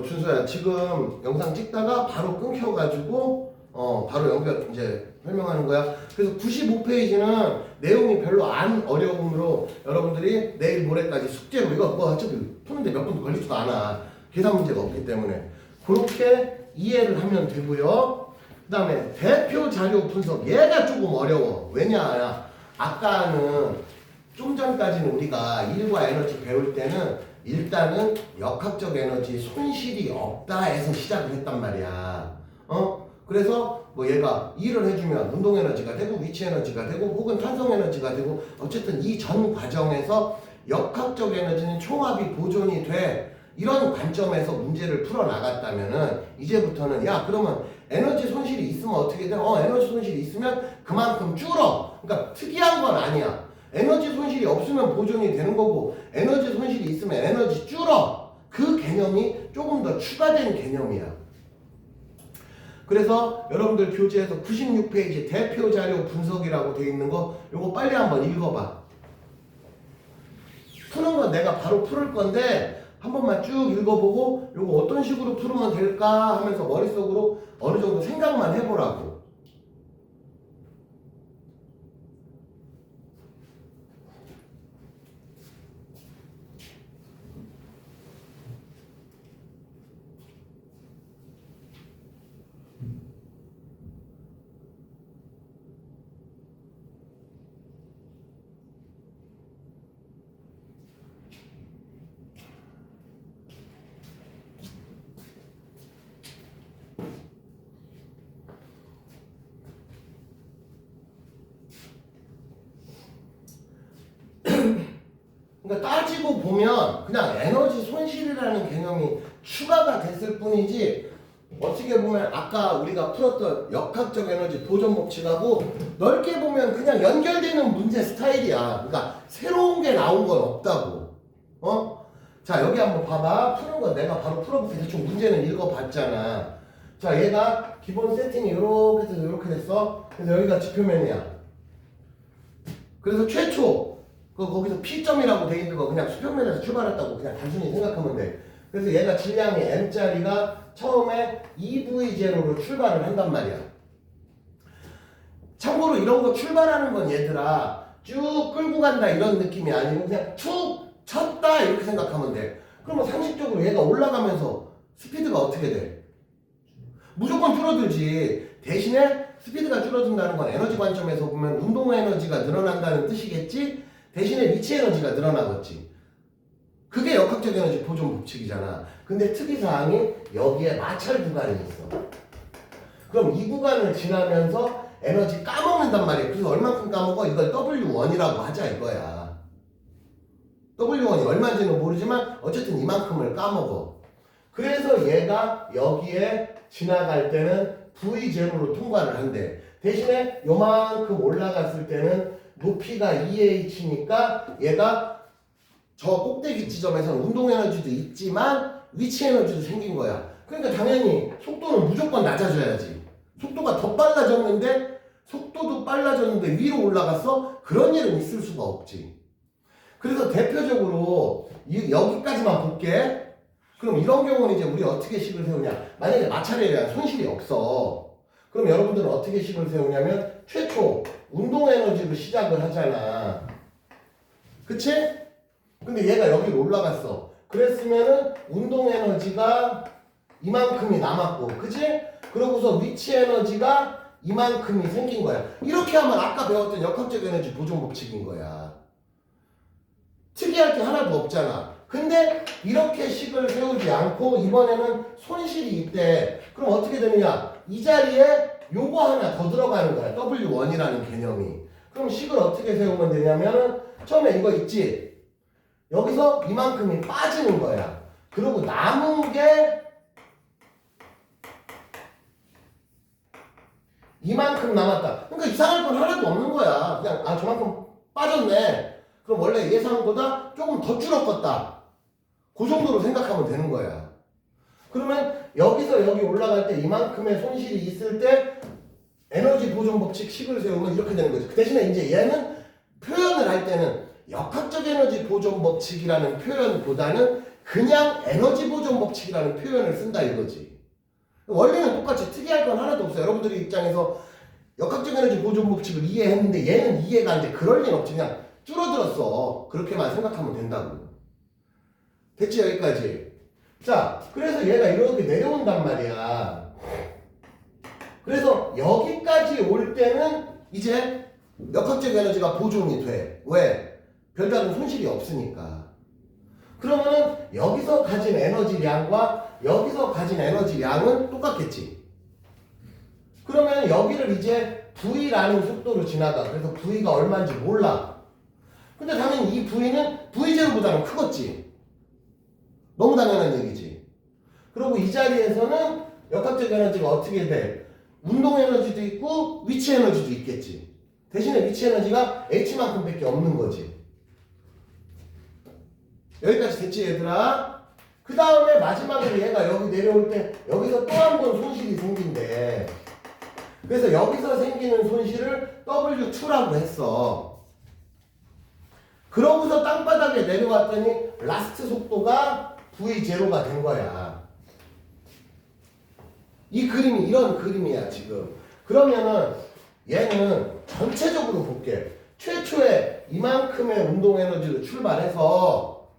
준서야, 지금 영상 찍다가 바로 끊겨가지고 바로 연결 이제 설명하는 거야. 그래서 95페이지는 내용이 별로 안 어려움으로 여러분들이 내일 모레까지 숙제로 이거 뭐 어차피 푸는데 몇 분도 걸리지도 않아. 계산 문제가 없기 때문에 그렇게 이해를 하면 되고요. 그 다음에 대표 자료 분석, 얘가 조금 어려워. 왜냐, 아까는 좀 전까지는 우리가 일과 에너지 배울 때는 일단은 역학적 에너지 손실이 없다 해서 시작을 했단 말이야. 그래서 뭐 얘가 일을 해주면 운동 에너지가 되고 위치 에너지가 되고 혹은 탄성 에너지가 되고 어쨌든 이 전 과정에서 역학적 에너지는 총합이 보존이 돼. 이런 관점에서 문제를 풀어 나갔다면은 이제부터는 야, 그러면 에너지 손실이 있으면 어떻게 돼? 에너지 손실이 있으면 그만큼 줄어. 그러니까 특이한 건 아니야. 에너지 손실이 없으면 보존이 되는 거고 에너지 손실이 있으면 에너지 줄어. 그 개념이 조금 더 추가된 개념이야. 그래서 여러분들 교재에서 96페이지 대표 자료 분석이라고 돼 있는 거 요거 빨리 한번 읽어봐. 푸는 건 내가 바로 풀을 건데 한 번만 쭉 읽어보고 요거 어떤 식으로 풀으면 될까 하면서 머릿속으로 어느 정도 생각만 해보라고. 그러니까 따지고 보면 그냥 에너지 손실이라는 개념이 추가가 됐을 뿐이지 어떻게 보면 아까 우리가 풀었던 역학적 에너지 보존 법칙하고 넓게 보면 그냥 연결되는 문제 스타일이야. 그러니까 새로운 게 나온 건 없다고. 자, 여기 한번 봐봐. 푸는 건 내가 바로 풀어볼게. 대충 문제는 읽어봤잖아. 자, 얘가 기본 세팅이 이렇게 돼서 이렇게 됐어. 그래서 여기가 지표면이야. 그래서 최초 거기서 P점이라고 돼 있는 거 그냥 수평면에서 출발했다고 그냥 단순히 생각하면 돼. 그래서 얘가 질량이 M짜리가 처음에 EV0로 출발을 한단 말이야. 참고로 이런 거 출발하는 건 얘들아 쭉 끌고 간다 이런 느낌이 아니고 그냥 툭 쳤다 이렇게 생각하면 돼. 그러면 상식적으로 얘가 올라가면서 스피드가 어떻게 돼? 무조건 줄어들지. 대신에 스피드가 줄어든다는 건 에너지 관점에서 보면 운동 에너지가 늘어난다는 뜻이겠지? 대신에 위치 에너지가 늘어나겠지. 그게 역학적 에너지 보존 법칙이잖아. 근데 특이사항이 여기에 마찰 구간이 있어. 그럼 이 구간을 지나면서 에너지 까먹는단 말이야. 그래서 얼만큼 까먹어? 이걸 W1이라고 하자 이거야. W1이 얼마인지는 모르지만 어쨌든 이만큼을 까먹어. 그래서 얘가 여기에 지나갈 때는 V0로 통과를 한대. 대신에 요만큼 올라갔을 때는 높이가 2h니까 얘가 저 꼭대기 지점에서는 운동 에너지도 있지만 위치 에너지도 생긴 거야. 그러니까 당연히 속도는 무조건 낮아져야지. 속도가 더 빨라졌는데 속도도 빨라졌는데 위로 올라갔어? 그런 일은 있을 수가 없지. 그래서 대표적으로 여기까지만 볼게. 그럼 이런 경우는 이제 우리 어떻게 식을 세우냐. 만약에 마찰에 대한 손실이 없어. 그럼 여러분들은 어떻게 식을 세우냐면 최초 운동 에너지로 시작을 하잖아. 그치? 근데 얘가 여기로 올라갔어. 그랬으면은 운동 에너지가 이만큼이 남았고, 그치? 그러고서 위치 에너지가 이만큼이 생긴 거야. 이렇게 하면 아까 배웠던 역학적 에너지 보존 법칙인 거야. 특이할 게 하나도 없잖아. 근데 이렇게 식을 세우지 않고 이번에는 손실이 있대. 그럼 어떻게 되느냐? 이 자리에 요거 하나 더 들어가는 거야. W1이라는 개념이. 그럼 식을 어떻게 세우면 되냐면 처음에 이거 있지? 여기서 이만큼이 빠지는 거야. 그리고 남은 게 이만큼 남았다. 그러니까 이상할 건 하나도 없는 거야. 그냥 저만큼 빠졌네. 그럼 원래 예상보다 조금 더 줄었겠다. 그 정도로 생각하면 되는 거야. 그러면 여기서 여기 올라갈 때 이만큼의 손실이 있을 때 에너지 보존 법칙 식을 세우면 이렇게 되는 거지. 그 대신에 이제 얘는 표현을 할 때는 역학적 에너지 보존 법칙이라는 표현보다는 그냥 에너지 보존 법칙이라는 표현을 쓴다 이거지. 원리는 똑같이 특이할 건 하나도 없어요. 여러분들의 입장에서 역학적 에너지 보존 법칙을 이해했는데 얘는 이해가 안 돼. 그럴 리는 없지. 그냥 줄어들었어. 그렇게만 생각하면 된다고. 됐지 여기까지? 자, 그래서 얘가 이렇게 내려온단 말이야. 그래서 여기까지 올 때는 이제 역학적 에너지가 보존이 돼. 왜? 별다른 손실이 없으니까. 그러면은 여기서 가진 에너지량과 여기서 가진 에너지량은 똑같겠지. 그러면 여기를 이제 V라는 속도로 지나가. 그래서 V가 얼마인지 몰라. 근데 당연히 이 V는 V0보다는 크겠지. 너무 당연한 얘기지. 그리고 이 자리에서는 역학적 에너지가 어떻게 돼? 운동 에너지도 있고 위치 에너지도 있겠지. 대신에 위치 에너지가 H만큼 밖에 없는 거지. 여기까지 됐지 얘들아? 그 다음에 마지막으로 얘가 여기 내려올 때 여기서 또 한 번 손실이 생긴대. 그래서 여기서 생기는 손실을 W2라고 했어. 그러고서 땅바닥에 내려왔더니 라스트 속도가 V0가 된 거야. 이 그림이 이런 그림이야 지금. 그러면은 얘는 전체적으로 볼게. 최초에 이만큼의 운동 에너지로 출발해서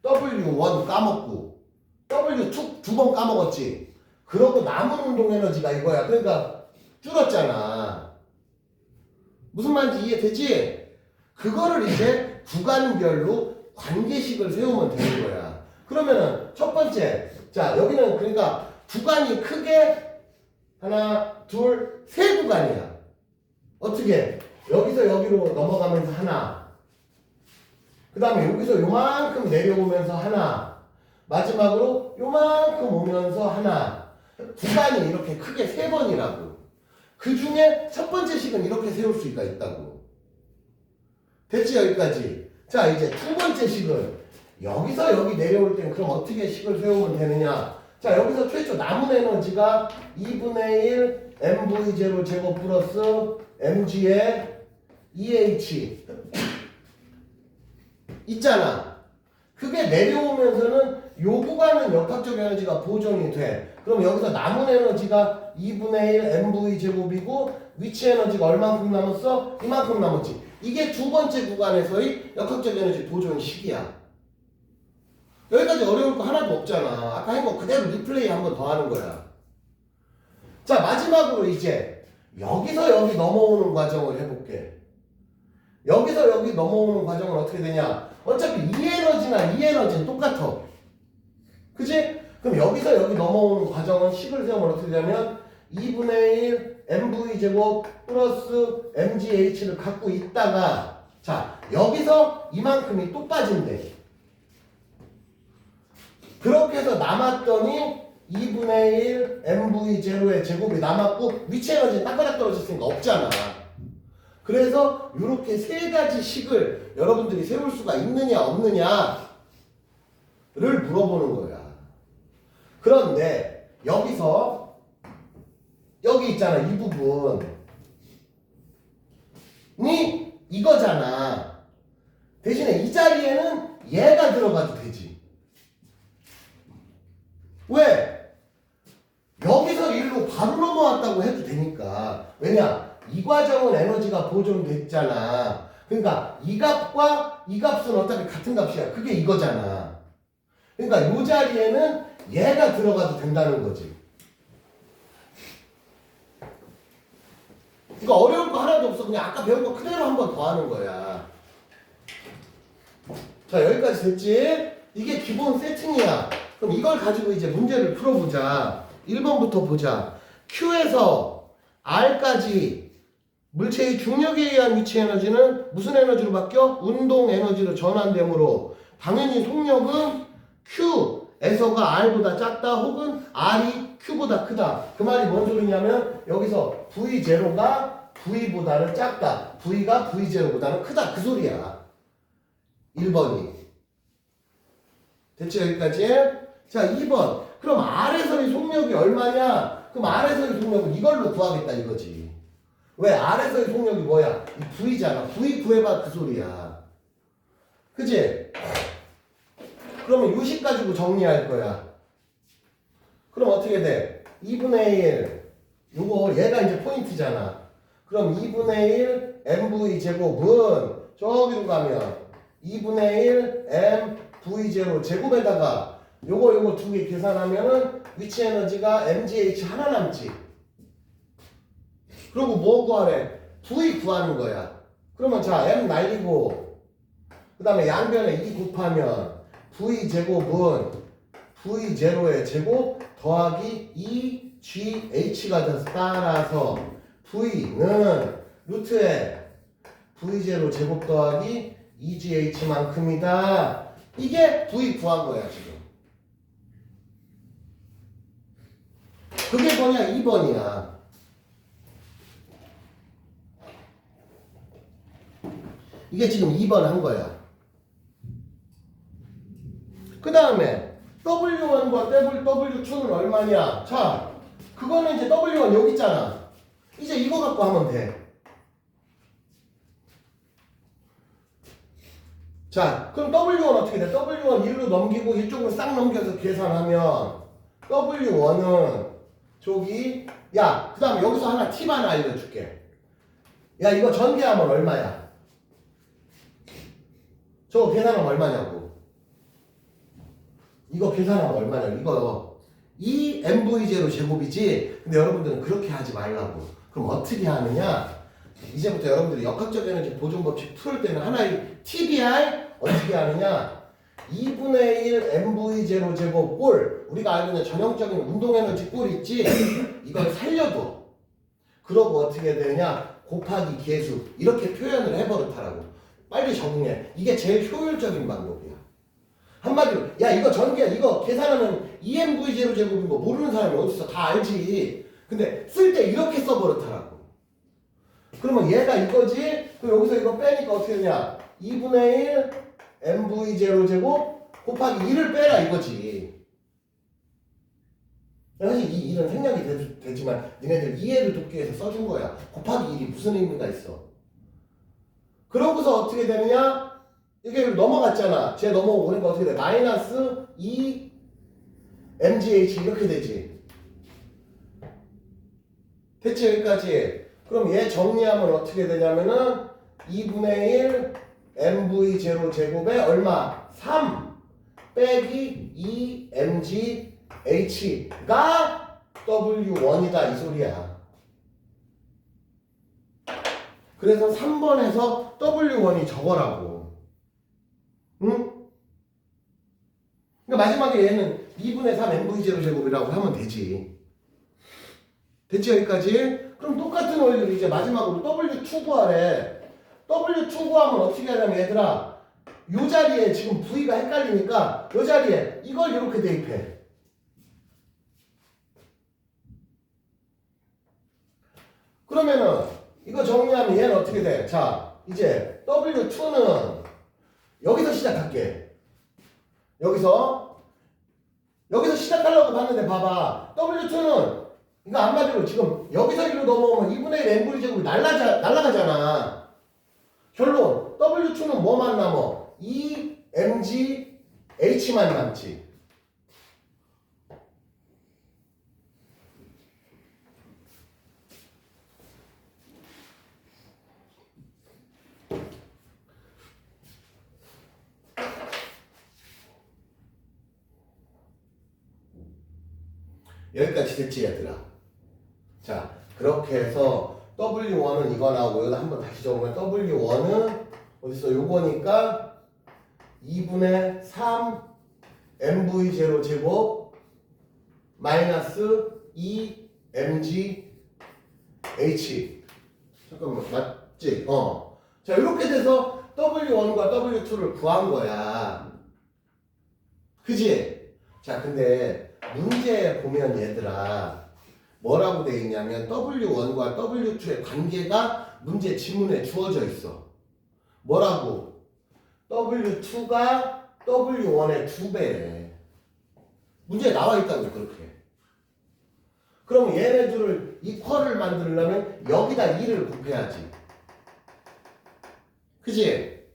W1 까먹고 W2 두 번 까먹었지. 그러고 남은 운동 에너지가 이거야. 그러니까 줄었잖아. 무슨 말인지 이해되지? 그거를 이제 구간별로 관계식을 세우면 되는 거야. 그러면은 첫 번째, 자 여기는 그러니까 구간이 크게 하나, 둘, 세 구간이야. 어떻게? 여기서 여기로 넘어가면서 하나, 그 다음에 여기서 요만큼 내려오면서 하나, 마지막으로 요만큼 오면서 하나. 구간이 이렇게 크게 세 번이라고. 그 중에 첫 번째 식은 이렇게 세울 수가 있다고. 됐지 여기까지? 자 이제 두 번째 식은 여기서 여기 내려올 땐 그럼 어떻게 식을 세우면 되느냐? 자 여기서 최초 남은 에너지가 2분의 1 mv0 제곱 플러스 mg의 EH 있잖아. 그게 내려오면서는 요 구간은 역학적 에너지가 보존이 돼. 그럼 여기서 남은 에너지가 2분의 1 mv 제곱이고 위치 에너지가 얼만큼 남았어? 이만큼 남았지. 이게 두 번째 구간에서의 역학적 에너지 보존 식이야. 여기까지 어려울 거 하나도 없잖아. 아까 한 거 그대로 리플레이 한 번 더 하는 거야. 자 마지막으로 이제 여기서 여기 넘어오는 과정을 해볼게. 여기서 여기 넘어오는 과정은 어떻게 되냐? 어차피 이 에너지나 이 에너지는 똑같아. 그치? 그럼 여기서 여기 넘어오는 과정은 식을 세우면 어떻게 되냐면 2분의 1 mv제곱 플러스 mgh를 갖고 있다가 자 여기서 이만큼이 또 빠진대. 그렇게 해서 남았더니 2분의 1 mv0의 제곱이 남았고 위치 에너지는 땅바닥 떨어졌으니까 없잖아. 그래서 이렇게 세 가지 식을 여러분들이 세울 수가 있느냐 없느냐를 물어보는 거야. 그런데 여기서 여기 있잖아. 이 부분이 이거잖아. 대신에 이 자리에는 얘가 들어가도 되지. 왜? 여기서 일로 바로 넘어왔다고 해도 되니까. 왜냐? 이 과정은 에너지가 보존됐잖아. 그러니까 이 값과 이 값은 어차피 같은 값이야. 그게 이거잖아. 그러니까 이 자리에는 얘가 들어가도 된다는 거지. 그러니까 어려울 거 하나도 없어. 그냥 아까 배운 거 그대로 한 번 더 하는 거야. 자 여기까지 됐지? 이게 기본 세팅이야. 그럼 이걸 가지고 이제 문제를 풀어보자. 1번부터 보자. Q에서 R까지 물체의 중력에 의한 위치 에너지는 무슨 에너지로 바뀌어? 운동 에너지로 전환되므로 당연히 속력은 Q에서가 R보다 작다 혹은 R이 Q보다 크다. 그 말이 뭔 소리냐면 여기서 V0가 V보다는 작다. V가 V0보다는 크다. 그 소리야. 1번이. 됐지 여기까지? 자 2번. 그럼 R에서의 속력이 얼마냐? 그럼 R에서의 속력은 이걸로 구하겠다 이거지. 왜? R에서의 속력이 뭐야? 이 V잖아. V 구해봐 그 소리야. 그치? 그러면 유식 가지고 정리할 거야. 그럼 어떻게 돼? 2분의 1 요거 얘가 이제 포인트잖아. 그럼 2분의 1 mv 제곱은 저기로 가면 2분의 1 mv 제곱 제곱에다가 요거 두 개 계산하면은 위치 에너지가 mgh 하나 남지. 그리고 뭐 구하래? v 구하는 거야. 그러면 자 m 날리고 그 다음에 양변에 2 곱하면 v 제곱은 v0의 제곱 더하기 2gh가 돼서 따라서 v는 루트에 v0 제곱 더하기 2gh만큼이다. 이게 v 구한 거야 지금. 그게 뭐냐? 2번이야. 이게 지금 2번 한 거야. 그 다음에 W1과 W2는 얼마냐? 자, 그거는 이제 W1 여기 있잖아. 이제 이거 갖고 하면 돼. 자, 그럼 W1 어떻게 돼? W1 1로 넘기고 이쪽으로 싹 넘겨서 계산하면 W1은 저기 야, 그 다음에 여기서 하나 팁 하나 알려줄게. 야, 이거 전개하면 얼마야? 저거 계산하면 얼마냐고. 이거 계산하면 얼마냐고. 이거 이 MV0 제곱이지. 근데 여러분들은 그렇게 하지 말라고. 그럼 어떻게 하느냐? 이제부터 여러분들이 역학적 에너지 보존 법칙 풀 때는 하나의 TBI 어떻게 하느냐? 2분의 1 MV0 제곱 꼴, 우리가 알고 있는 전형적인 운동 에너지 꼴 있지? 이걸 살려둬. 그러고 어떻게 되냐? 곱하기 계수 이렇게 표현을 해버릇하라고. 빨리 적응해. 이게 제일 효율적인 방법이야. 한마디로 야 이거 전개 이거 계산하면 EMV0 제곱인 거 모르는 사람이 어딨어. 다 알지. 근데 쓸 때 이렇게 써버릇하라고. 그러면 얘가 이거지. 그럼 여기서 이거 빼니까 어떻게 되냐? 2분의 1 MV0 제곱 곱하기 2를 빼라 이거지. 사실 이 1은 생략이 되지만 니네들 이해를 돕기 위해서 써준 거야. 곱하기 1이 무슨 의미가 있어. 그러고서 어떻게 되느냐? 이게 넘어갔잖아. 쟤 넘어오니까 어떻게 돼? 마이너스 2 mgh 이렇게 되지. 됐지 여기까지? 그럼 얘 정리하면 어떻게 되냐면은 2분의 1 mv0 제곱에 얼마? 3 빼기 2 mgh가 w1이다 이 소리야. 그래서 3번에서 w1이 저거라고. 응? 그러니까 마지막에 얘는 2분의 3 mv0 제곱이라고 하면 되지. 됐지 여기까지? 그럼 똑같은 원리로 이제 마지막으로 W2 구하래. W2 구하면 어떻게 하냐면 얘들아 요 자리에 지금 V가 헷갈리니까 요 자리에 이걸 이렇게 대입해. 그러면은 이거 정리하면 얘는 어떻게 돼? 자 이제 W2는 여기서 시작할게. 여기서 시작하려고 봤는데 봐봐. W2는 이거 한마디로 지금 여기서 1로 넘어오면 2분의 1 mv 제곱이 날아가잖아. 결론 W2는 뭐만 남어? 2 mgh만 남지. 여기까지 됐지 얘들아. 자 그렇게 해서 W1은 이거 나오고 여기다 한번 다시 적으면 W1은 어디서 요거니까 2분의 3 MV0 제곱 마이너스 2 MGH. 잠깐만 맞지? 자 이렇게 돼서 W1과 W2를 구한 거야. 그지? 자 근데 문제에 보면 얘들아 뭐라고 돼 있냐면 W1과 W2의 관계가 문제 지문에 주어져 있어. 뭐라고? W2가 W1의 2배래. 문제에 나와 있다고 그렇게. 그럼 얘네들을 이퀄을 만들려면 여기다 2를 곱해야지. 그지?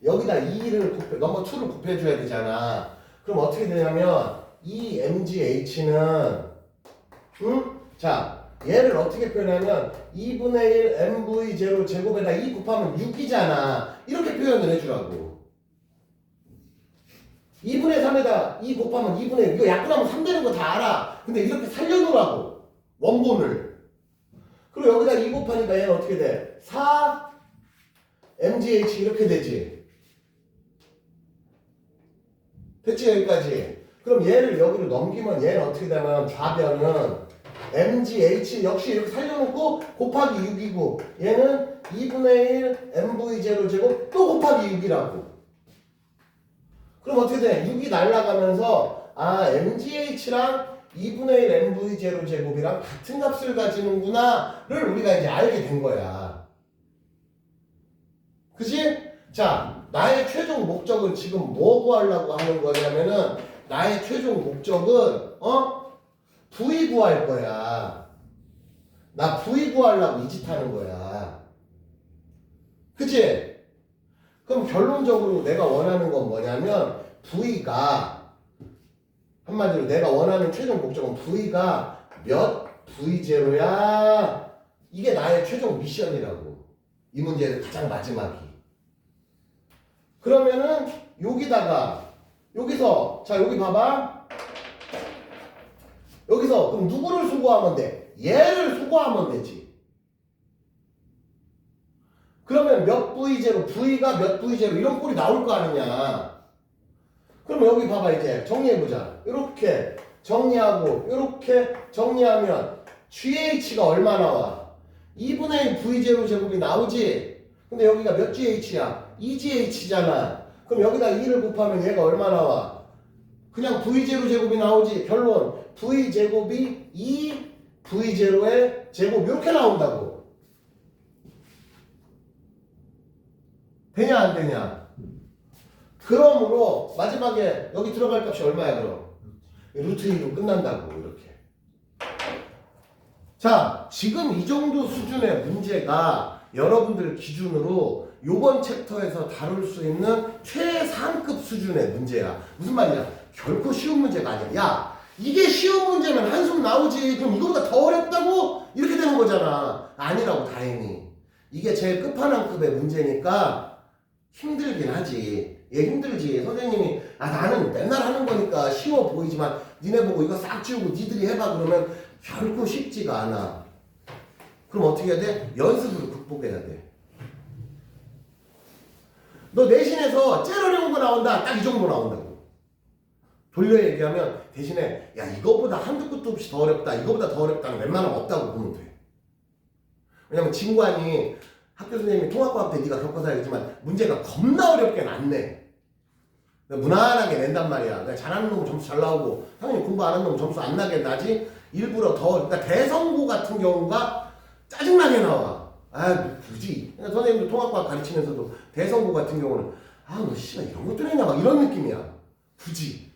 여기다 2를 넘버 2를 곱해줘야 되잖아. 그럼 어떻게 되냐면 이 MGH는 자 얘를 어떻게 표현하면 2분의 1 MV 제로 제곱에다 2 곱하면 6이잖아. 이렇게 표현을 해주라고. 2분의 3에다 2 곱하면 2분의 1. 이거 약분하면 3 되는 거 다 알아. 근데 이렇게 살려놓으라고. 원본을. 그리고 여기다 2 곱하니까 얘는 어떻게 돼? 4 MGH 이렇게 되지. 됐지 여기까지. 그럼 얘를 여기로 넘기면 얘는 어떻게 되면 좌변은 MGH 역시 이렇게 살려놓고 곱하기 6이고 얘는 2분의 1 MV0 제곱 또 곱하기 6이라고. 그럼 어떻게 돼? 6이 날아가면서 MGH랑 2분의 1 MV0 제곱이랑 같은 값을 가지는구나를 우리가 이제 알게 된 거야. 그치? 자, 나의 최종 목적은 지금 뭐 구하려고 하는 거냐면은 나의 최종 목적은 V 구할 거야. 나 V 구하려고 이 짓 하는 거야. 그치? 그럼 결론적으로 내가 원하는 건 뭐냐면 V가 한마디로 내가 원하는 최종 목적은 V가 몇 V0야? 이게 나의 최종 미션이라고. 이 문제의 가장 마지막이. 그러면은 여기서 자 여기 봐봐. 여기서 그럼 누구를 수거하면 돼? 얘를 수거하면 되지. 그러면 몇 V0, V가 몇 V0 이런 꼴이 나올 거 아니냐. 그럼 여기 봐봐 이제 정리해보자. 이렇게 정리하고 이렇게 정리하면 GH가 얼마 나와? 2분의 1 V0 제곱이 나오지? 근데 여기가 몇 GH야? 2GH잖아. 그럼 여기다 2를 곱하면 얘가 얼마 나와? 그냥 V0 제곱이 나오지. 결론 V 제곱이 2 V0의 제곱 이렇게 나온다고. 되냐 안 되냐? 그러므로 마지막에 여기 들어갈 값이 얼마야 그럼? 루트 2로 끝난다고 이렇게. 자 지금 이 정도 수준의 문제가 여러분들 기준으로 요번 챕터에서 다룰 수 있는 최상급 수준의 문제야. 무슨 말이냐? 결코 쉬운 문제가 아니야. 야 이게 쉬운 문제면 한숨 나오지. 그럼 이거보다 더 어렵다고? 이렇게 되는 거잖아. 아니라고 다행히. 이게 제일 끝판왕급의 문제니까 힘들긴 하지. 얘 힘들지. 선생님이 나는 맨날 하는 거니까 쉬워 보이지만 니네 보고 이거 싹 지우고 니들이 해봐 그러면 결코 쉽지가 않아. 그럼 어떻게 해야 돼? 연습으로 극복해야 돼. 너 내신에서 제일 어려운 거 나온다. 딱 이 정도 나온다고. 돌려 얘기하면 대신에 야 이거보다 한두 끝도 없이 더 어렵다. 이거보다 더 어렵다는 웬만하면 없다고 보면 돼. 왜냐면 진관이 학교 선생님이 통합과학 때 네가 겪어서 알겠지만 문제가 겁나 어렵게 안 내. 무난하게 낸단 말이야. 잘하는 놈은 점수 잘 나오고 당연히 공부 안 하는 놈은 점수 안 나게 나지. 일부러 더 그러니까 대성고 같은 경우가 짜증나게 나와. 굳이. 그러니까 선생님도 통합과학 가르치면서도 대성고 같은 경우는 너 씨발 이런 것도 내냐 막 이런 느낌이야. 굳이.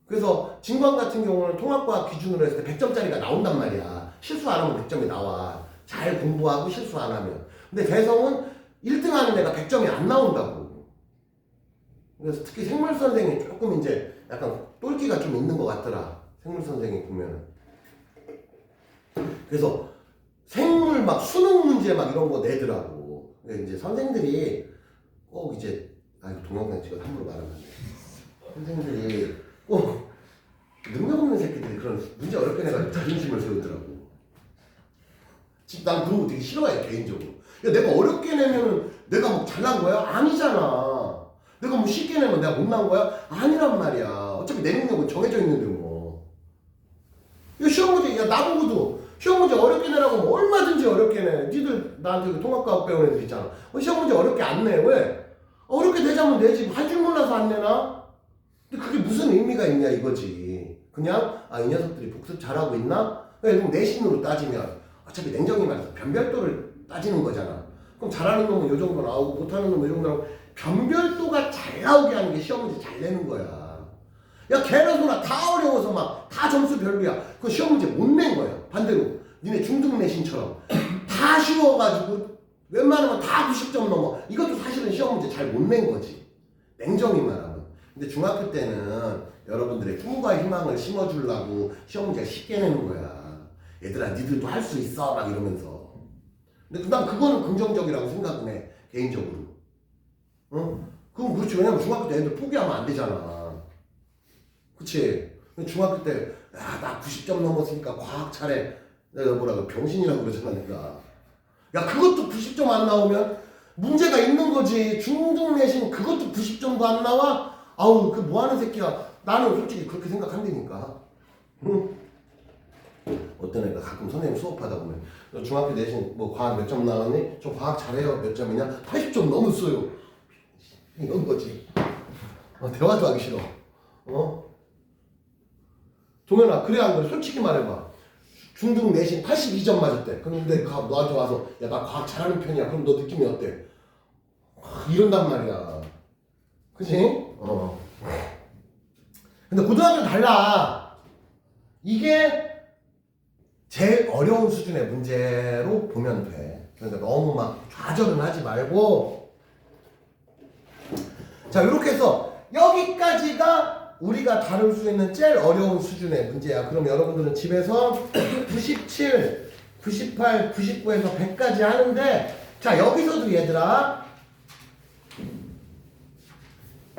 그래서 진관 같은 경우는 통합과학 기준으로 했을 때 100점짜리가 나온단 말이야. 실수 안 하면 100점이 나와. 잘 공부하고 실수 안 하면. 근데 대성은 1등 하는 애가 100점이 안 나온다고. 그래서 특히 생물 선생이 조금 이제 약간 똘끼가 좀 있는 것 같더라. 생물 선생이 보면은. 그래서 생물 막 수능 문제 막 이런 거 내더라고. 근데 이제 선생들이 꼭 이제 동영상 찍어 함부로 말하면 안 돼. 선생들이 꼭 능력 없는 새끼들이 그런 문제 어렵게 내가지고 자존심을 세우더라고. 난 그런 거 되게 싫어해 개인적으로. 야 내가 어렵게 내면은 내가 뭐 잘난 거야? 아니잖아. 내가 뭐 쉽게 내면 내가 못난 거야? 아니란 말이야. 어차피 내 능력은 정해져 있는데 뭐. 이거 시험 문제, 야 나보고도 시험 문제 어렵게 내라고 뭐 얼마든지 어렵게 내. 니들 나한테 통합과학 배운 애들 있잖아. 시험 문제 어렵게 안 내. 왜? 어렵게 내자면 내지. 할 줄 몰라서 안 내나? 근데 그게 무슨 의미가 있냐 이거지. 그냥 이 녀석들이 복습 잘하고 있나? 그럼 내신으로 따지면 어차피 냉정히 말해서 변별도를 따지는 거잖아. 그럼 잘하는 놈은 요 정도 나오고 못하는 놈은 요 정도 나오고 변별도가 잘 나오게 하는 게 시험 문제 잘 내는 거야. 야 걔네 소나 다 어려워서 막 다 점수 별로야. 그거 시험 문제 못 낸 거야. 반대로 니네 중등 내신처럼 다 쉬워가지고 웬만하면 다 90점 넘어. 이것도 사실은 시험 문제 잘 못 낸 거지. 냉정히 말하면. 근데 중학교 때는 여러분들의 꿈과 희망을 심어주려고 시험 문제가 쉽게 내는 거야. 얘들아 니들도 할 수 있어 막 이러면서. 근데 난 그거는 긍정적이라고 생각은 해. 개인적으로. 응? 그럼 그렇지. 왜냐면 중학교 때 애들 포기하면 안 되잖아. 그치? 중학교 때, 야, 나 90점 넘었으니까 과학 잘해. 내가 뭐라고 병신이라고 그러잖아, 내가. 야, 그것도 90점 안 나오면 문제가 있는 거지. 중등 내신 그것도 90점도 안 나와? 아우, 그 뭐 하는 새끼야. 나는 솔직히 그렇게 생각한다니까. 응? 어떤 애가 가끔 선생님 수업하다 보면, 너 중학교 내신 뭐 과학 몇 점 나왔니? 저 과학 잘해요. 몇 점이냐? 80점 넘었어요. 이런 거지. 대화도 하기 싫어. 동현아, 그래 안 그래? 솔직히 말해봐. 중등 내신 82점 맞았대. 그런데 너한테 와서 야, 나 과학 잘하는 편이야. 그럼 너 느낌이 어때? 이런단 말이야. 그치? 근데 고등학교는 달라. 이게 제일 어려운 수준의 문제로 보면 돼. 그러니까 너무 막 좌절은 하지 말고. 자, 이렇게 해서 여기까지가 우리가 다룰 수 있는 제일 어려운 수준의 문제야. 그럼 여러분들은 집에서 97, 98, 99에서 100까지 하는데, 자, 여기서도 얘들아,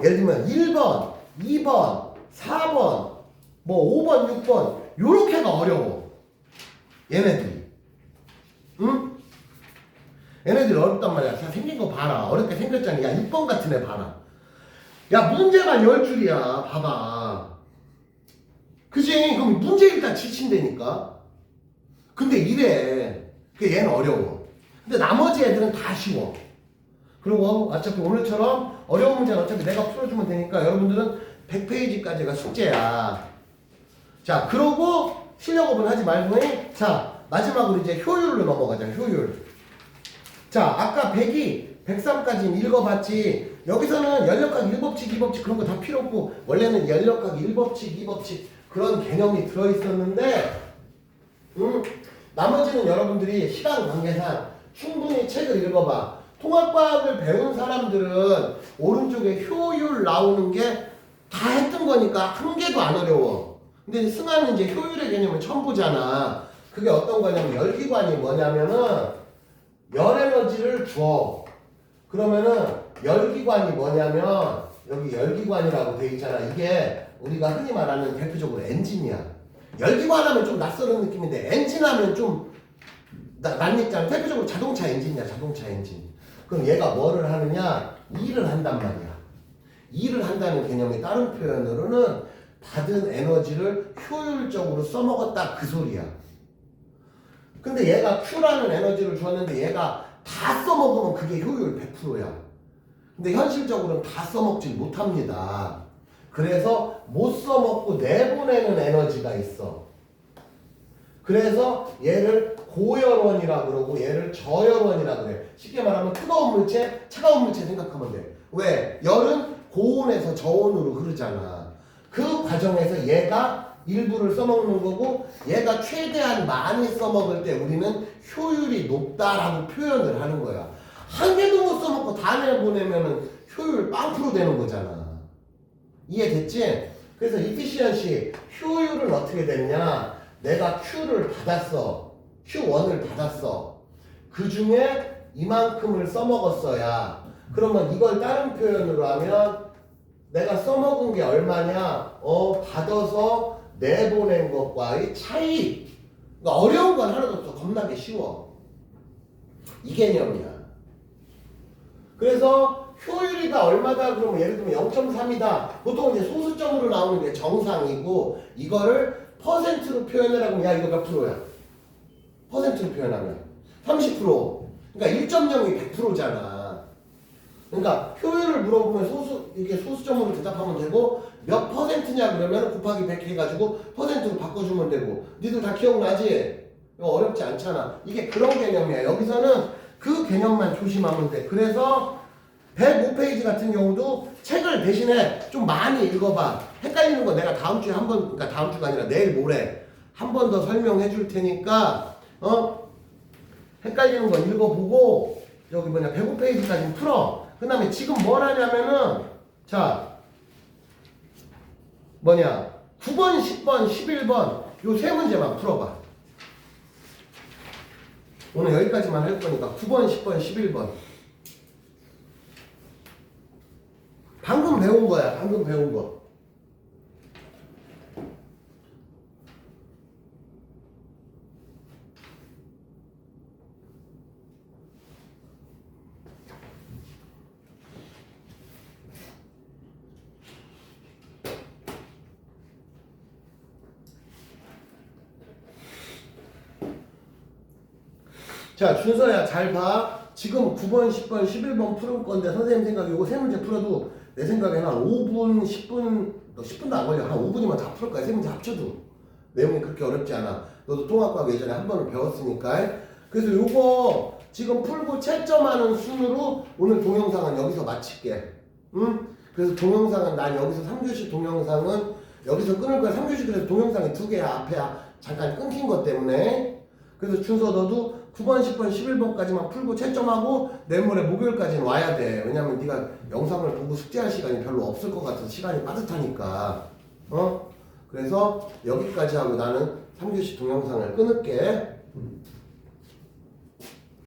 예를 들면 1번, 2번, 4번, 뭐 5번, 6번 요렇게가 어려워. 얘네들이. 응? 얘네들이 어렵단 말이야. 자, 생긴 거 봐라. 어렵게 생겼잖아. 야, 6번 같은 애 봐라. 야, 문제가 10줄이야. 봐봐. 그치? 그럼 문제 일단 지친다니까. 근데 이래. 얘는 어려워. 근데 나머지 애들은 다 쉬워. 그리고 어차피 오늘처럼 어려운 문제는 어차피 내가 풀어주면 되니까 여러분들은 100페이지까지가 숙제야. 자, 그러고 실력업은 하지 말고, 자, 마지막으로 이제 효율로 넘어가자. 효율. 자, 아까 100이 103까지는 읽어봤지. 여기서는 연력학 1법칙, 2법칙 그런 거 다 필요 없고, 원래는 연력학 1법칙, 2법칙 그런 개념이 들어있었는데, 나머지는 여러분들이 시간 관계상 충분히 책을 읽어봐. 통합과학을 배운 사람들은 오른쪽에 효율 나오는 게 다 했던 거니까 한 개도 안 어려워. 근데 승아는 이제 효율의 개념을 처음 보잖아. 그게 어떤 거냐면 열기관이 뭐냐면은 열에너지를 줘. 그러면은 열기관이 뭐냐면 여기 열기관이라고 돼 있잖아. 이게 우리가 흔히 말하는 대표적으로 엔진이야. 열기관 하면 좀 낯설은 느낌인데 엔진 하면 좀 낯익잖아. 대표적으로 자동차 엔진이야. 자동차 엔진. 그럼 얘가 뭐를 하느냐? 일을 한단 말이야. 일을 한다는 개념의 다른 표현으로는 받은 에너지를 효율적으로 써먹었다 그 소리야. 근데 얘가 Q라는 에너지를 줬는데 얘가 다 써먹으면 그게 효율 100%야. 근데 현실적으로는 다 써먹지 못합니다. 그래서 못 써먹고 내보내는 에너지가 있어. 그래서 얘를 고열원이라고 그러고 얘를 저열원이라고 그래. 쉽게 말하면 뜨거운 물체, 차가운 물체 생각하면 돼. 왜? 열은 고온에서 저온으로 흐르잖아. 그 과정에서 얘가 일부를 써먹는 거고 얘가 최대한 많이 써먹을 때 우리는 효율이 높다라고 표현을 하는 거야. 한 개도 못 써먹고 다 내보내면은 효율 0% 되는 거잖아. 이해됐지? 그래서 efficiency, 효율은 어떻게 됐냐? 내가 Q를 받았어. Q1을 받았어. 그 중에 이만큼을 써먹었어야. 그러면 이걸 다른 표현으로 하면 내가 써먹은 게 얼마냐? 받아서 내보낸 것과의 차이. 그러니까 어려운 건 하나도 없어. 겁나게 쉬워. 이 개념이야. 그래서 효율이가 얼마다 그러면 예를 들면 0.3이다. 보통 이제 소수점으로 나오는 게 정상이고 이거를 퍼센트로 표현하라고 하면 야 이거 몇 프로야? 퍼센트로 표현하면 30%. 그러니까 1.0이 100%잖아. 그러니까 효율을 물어보면 이게 소수점으로 대답하면 되고 몇 퍼센트냐 그러면 곱하기 100 해가지고 퍼센트로 바꿔주면 되고 니들 다 기억나지? 이거 어렵지 않잖아. 이게 그런 개념이야. 여기서는 그 개념만 조심하면 돼. 그래서 105페이지 같은 경우도 책을 대신에 좀 많이 읽어봐. 헷갈리는 거 내가 다음 주에 한 번, 그러니까 다음 주가 아니라 내일 모레 한 번 더 설명해 줄 테니까 헷갈리는 거 읽어보고 여기 뭐냐 105페이지까지 풀어. 그 다음에 지금 뭘 하냐면은 자 뭐냐 9번, 10번, 11번 요 세 문제만 풀어봐. 오늘 여기까지만 할 거니까 9번, 10번, 11번 방금 배운 거야. 방금 배운 거. 자, 준서야 잘 봐. 지금 9번, 10번, 11번 풀을 건데 선생님 생각에 이거 세 문제 풀어도 내 생각에는 한 5분, 10분, 너 10분도 안 걸려. 한 5분이면 다 풀을 거야. 세 문제 합쳐도. 내용이 그렇게 어렵지 않아. 너도 통합과학 예전에 한 번을 배웠으니까. 그래서 요거 지금 풀고 채점하는 순으로 오늘 동영상은 여기서 마칠게. 응? 그래서 동영상은 난 여기서 3교시 동영상은 여기서 끊을 거야. 3교시 그래서 동영상이 두 개야. 앞에 잠깐 끊긴 것 때문에. 그래서 준서 너도 9번, 10번, 11번까지만 풀고 채점하고 내일 모레 목요일까지는 와야 돼. 왜냐면 네가 영상을 보고 숙제할 시간이 별로 없을 것 같아서 시간이 빠듯하니까. 그래서 여기까지 하고 나는 3교시 동영상을 끊을게.